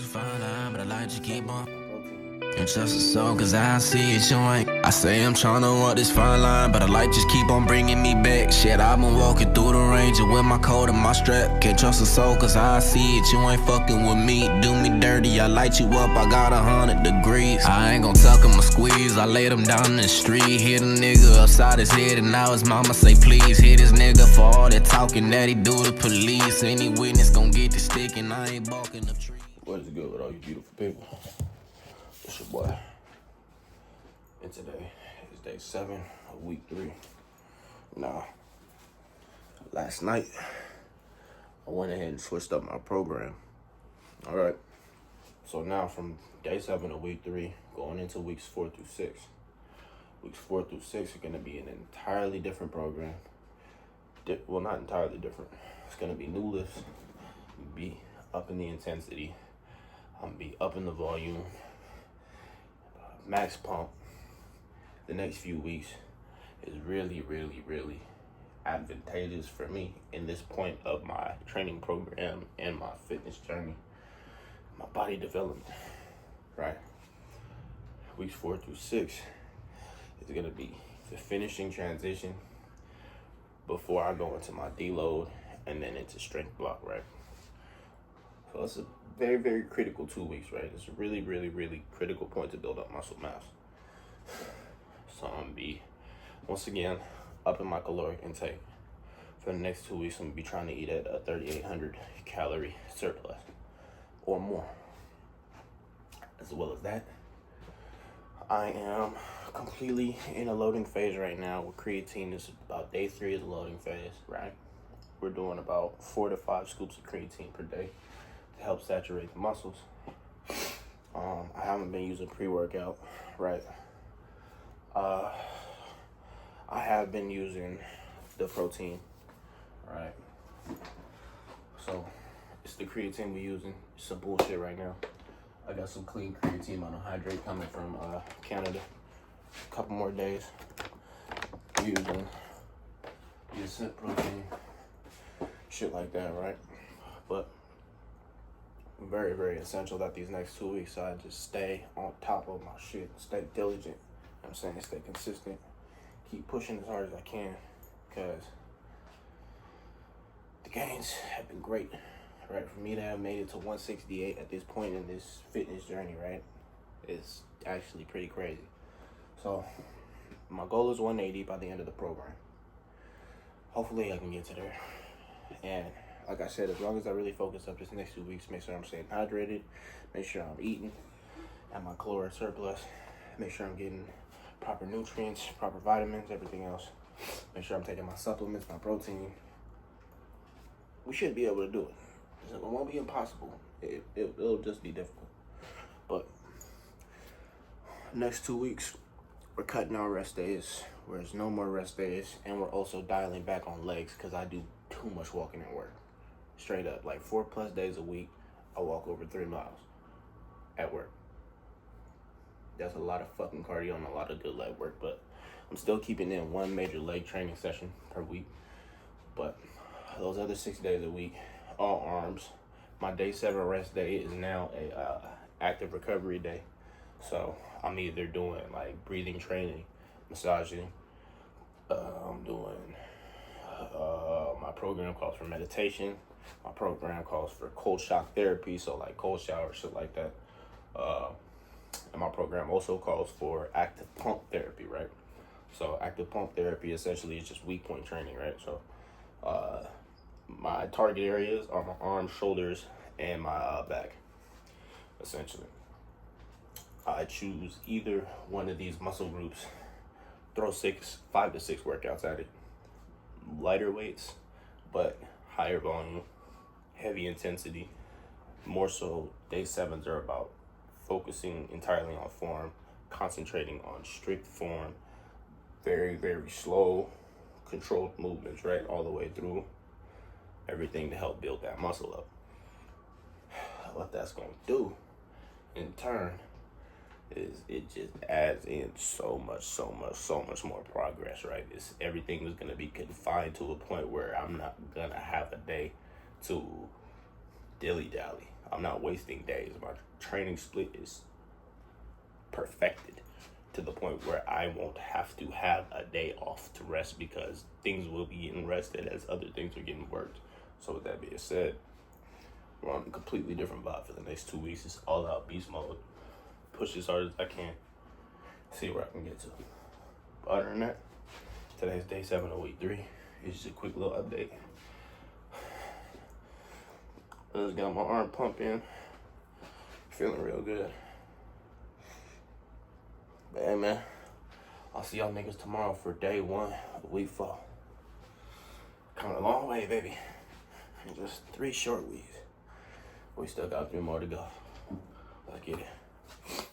fine line, but I like to keep on. And just a song, cause I see it showing. I say I'm tryna walk this fine line, but I like just keep on bringing me back. Shit, I've been walking through the range with my coat and my strap. Can't trust a soul, cause I see it, you ain't fucking with me. Do me dirty, I light you up, I got 100 degrees. I ain't gon' tuck him or squeeze, I laid him down in the street. Hit a nigga upside his head, and now his mama say please. Hit his nigga for all that talking that he do to police. Any witness gon' get the stick, and I ain't barking up trees. What is good with all you beautiful people? It's your boy. And today is day 7 of week 3. Now, last night, I went ahead and switched up my program. Alright. So now from day 7 of week 3, going into weeks 4 through 6. Weeks 4 through 6 are going to be an entirely different program. Well, not entirely different. It's going to be new lifts, be up in the intensity, be up in the volume, max pump. The next few weeks is really advantageous for me in this point of my training program and my fitness journey, my body development, right? Weeks 4 through 6 is gonna be the finishing transition before I go into my deload and then into strength block, right? So it's a very critical 2 weeks, right? It's a really critical point to build up muscle mass. So I'm gonna be, once again, upping my caloric intake. For the next 2 weeks, I'm gonna be trying to eat at a 3,800 calorie surplus or more. As well as that, I am completely in a loading phase right now with creatine. This is about day 3 of the loading phase, right? We're doing about 4 to 5 scoops of creatine per day to help saturate the muscles. I haven't been using pre-workout, right? I have been using the protein, right? So it's the creatine we're using. It's some bullshit right now. I got some clean creatine monohydrate coming from Canada. A couple more days using the ascent protein, shit like that, right? But very essential that these next 2 weeks I just stay on top of my shit, stay diligent. You know what I'm saying? Stay consistent, keep pushing as hard as I can, because the gains have been great, right? For me to have made it to 168 at this point in this fitness journey, right, is actually pretty crazy. So my goal is 180 by the end of the program. Hopefully I can get to there. And like I said, as long as I really focus up this next 2 weeks, make sure I'm staying hydrated, make sure I'm eating at my caloric surplus, make sure I'm getting proper nutrients, proper vitamins, everything else. Make sure I'm taking my supplements, my protein. We should be able to do it. It won't be impossible. It'll just be difficult. But next 2 weeks, we're cutting our rest days. There's no more rest days. And we're also dialing back on legs because I do too much walking at work. Straight up, like 4+ days a week, I walk over 3 miles at work. That's a lot of fucking cardio and a lot of good leg work, but I'm still keeping in 1 major leg training session per week. But those other 6 days a week, all arms. My day 7 rest day is now a active recovery day. So I'm either doing like breathing training, massaging. I'm doing my program calls for meditation. My program calls for cold shock therapy, so like cold shower, shit like that. And my program also calls for active pump therapy, right? So active pump therapy essentially is just weak point training, right? So my target areas are my arms, shoulders, and my back, essentially. I choose either one of these muscle groups, throw 5 to 6 workouts at it. Lighter weights, but higher volume, heavy intensity. More so, day 7s are about focusing entirely on form, concentrating on strict form, very slow, controlled movements, right, all the way through, everything to help build that muscle up. What that's going to do, in turn, is it just adds in so much more progress, right? Everything is going to be confined to a point where I'm not going to have a day to dilly-dally. I'm not wasting days. My training split is perfected to the point where I won't have to have a day off to rest because things will be getting rested as other things are getting worked. So with that being said, we're on a completely different vibe for the next 2 weeks. It's all out beast mode. Push as hard as I can. See where I can get to. But other than that, today's day 7 of week 3. It's just a quick little update. I just got my arm pump in. Feeling real good. But hey man, I'll see y'all niggas tomorrow for day 1 of week 4. Coming a long way, baby. Just 3 short weeks. We still got 3 more to go. Let's get it.